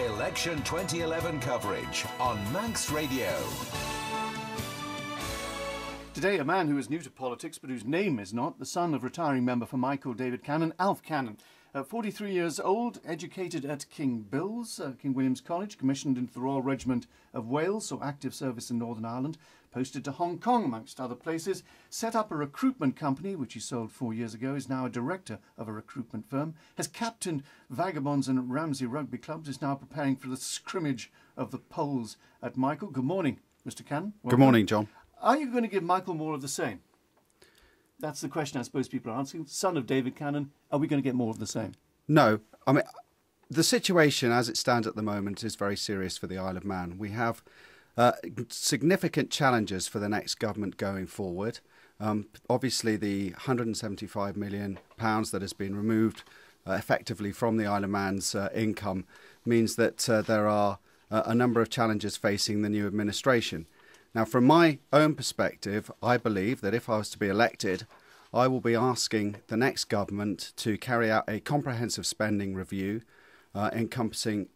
Election 2011 coverage on Manx Radio. Today, a man who is new to politics but whose name is not, the son of retiring member for Michael David Cannan, Alf Cannan. 43 years old, educated at King Bill's, King William's College, commissioned into the Royal Regiment of Wales, so active service in Northern Ireland, posted to Hong Kong amongst other places, set up a recruitment company, which he sold 4 years ago, is now a director of a recruitment firm, has captained Vagabonds and Ramsey rugby clubs, is now preparing for the scrimmage of the polls at Michael. Good morning, Mr. Cannan. Welcome. Good morning, John. Are you going to give Michael more of the same? That's the question I suppose people are asking. Son of David Cannan, are we going to get more of the same? No. I mean, the situation as it stands at the moment is very serious for the Isle of Man. We have significant challenges for the next government going forward. Obviously, the £175 million that has been removed effectively from the Isle of Man's income means that there are a number of challenges facing the new administration. Now, from my own perspective, I believe that if I was to be elected, I will be asking the next government to carry out a comprehensive spending review encompassing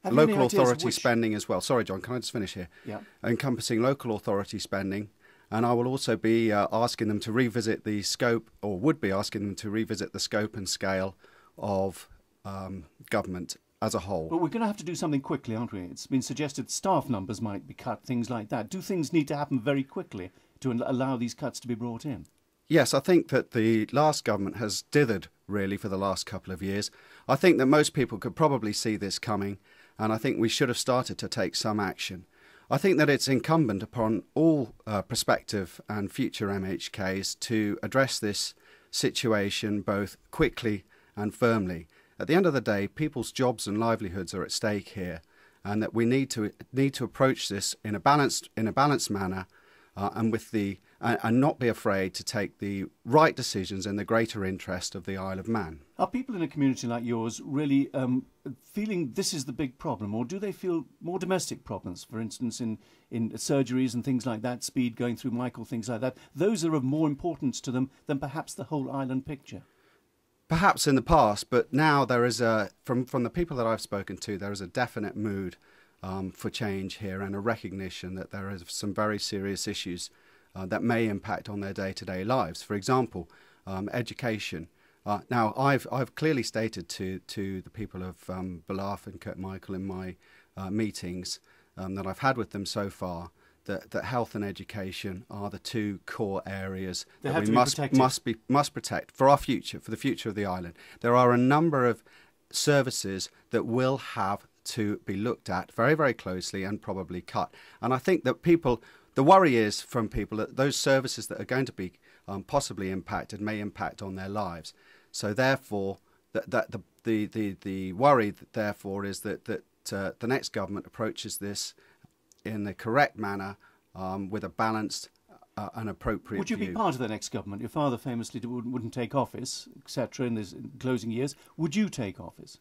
local authority spending as well. Sorry, John, can I just finish here? Yeah. Encompassing local authority spending. And I will also be asking them to revisit the scope, or would be asking them to revisit the scope and scale of government as a whole. But we're going to have to do something quickly, aren't we? It's been suggested staff numbers might be cut, things like that. Do things need to happen very quickly to allow these cuts to be brought in? Yes, I think that the last government has dithered, really, for the last couple of years. I think that most people could probably see this coming, and I think we should have started to take some action. I think that it's incumbent upon all prospective and future MHKs to address this situation both quickly and firmly. At the end of the day, people's jobs and livelihoods are at stake here, and that we need to approach this in a balanced manner, and not be afraid to take the right decisions in the greater interest of the Isle of Man. Are people in a community like yours really feeling this is the big problem, or do they feel more domestic problems, for instance, in surgeries and things like that, speed going through Michael, things like that? Those are of more importance to them than perhaps the whole island picture. Perhaps in the past, but now there is from the people that I've spoken to, there is a definite mood for change here, and a recognition that there are some very serious issues that may impact on their day-to-day lives. For example, education. Now, I've clearly stated to the people of Balarth and Kirkmichael in my meetings that I've had with them so far, that health and education are the two core areas that we must protect for our future, for the future of the island. There are a number of services that will have to be looked at very, very closely and probably cut. And I think that the worry is from people that those services that are going to be possibly impacted may impact on their lives. So therefore, the worry therefore is that the next government approaches this in the correct manner, with a balanced and appropriate Would you view. be part of the next government? Your father famously wouldn't take office, etc., in the closing years. Would you take office?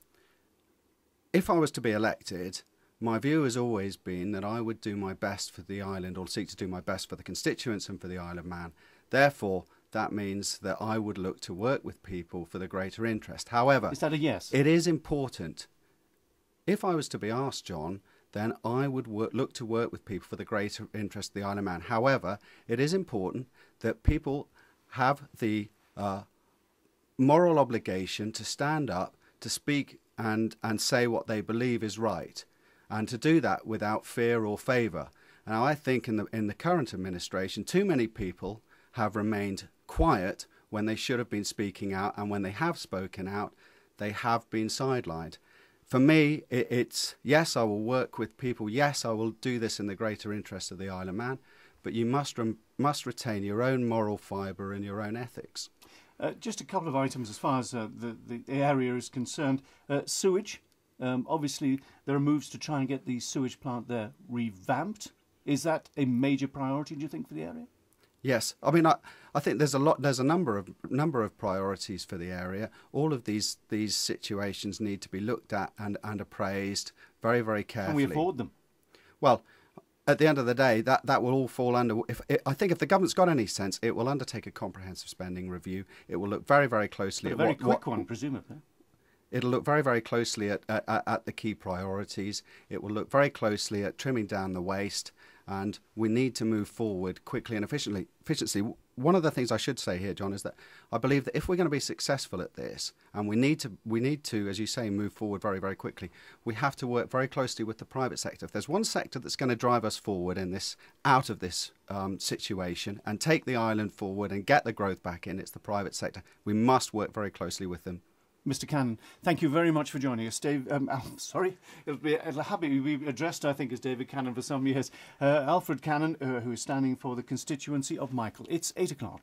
If I was to be elected, my view has always been that I would do my best for the island, or seek to do my best for the constituents and for the Isle of Man. Therefore, that means that I would look to work with people for the greater interest. However, is that a yes? It is important. If I was to be asked, John, then I would look to work with people for the greater interest of the Isle of Man. However, it is important that people have the moral obligation to stand up, to speak and say what they believe is right, and to do that without fear or favour. Now, I think in the current administration, too many people have remained quiet when they should have been speaking out, and when they have spoken out, they have been sidelined. For me, it's yes, I will work with people. Yes, I will do this in the greater interest of the Isle of Man, but you must retain your own moral fibre and your own ethics. Just a couple of items as far as the area is concerned. Sewage. Obviously, there are moves to try and get the sewage plant there revamped. Is that a major priority, do you think, for the area? Yes, I mean, I think there's a number of priorities for the area. All of these situations need to be looked at and appraised very, very carefully. Can we afford them? Well, at the end of the day, that will all fall under. I think if the government's got any sense, it will undertake a comprehensive spending review. It will look very, very closely at a very quick one, presumably. It'll look very, very closely at the key priorities. It will look very closely at trimming down the waste, and we need to move forward quickly and efficiently. One of the things I should say here, John, is that I believe that if we're going to be successful at this, and we need to, as you say, move forward very, very quickly, we have to work very closely with the private sector. If there's one sector that's going to drive us forward in this, out of this situation, and take the island forward and get the growth back in, it's the private sector. We must work very closely with them. Mr. Cannan, thank you very much for joining us. It'll be addressed, I think, as David Cannan for some years. Alfred Cannan, who is standing for the constituency of Michael. It's 8 o'clock.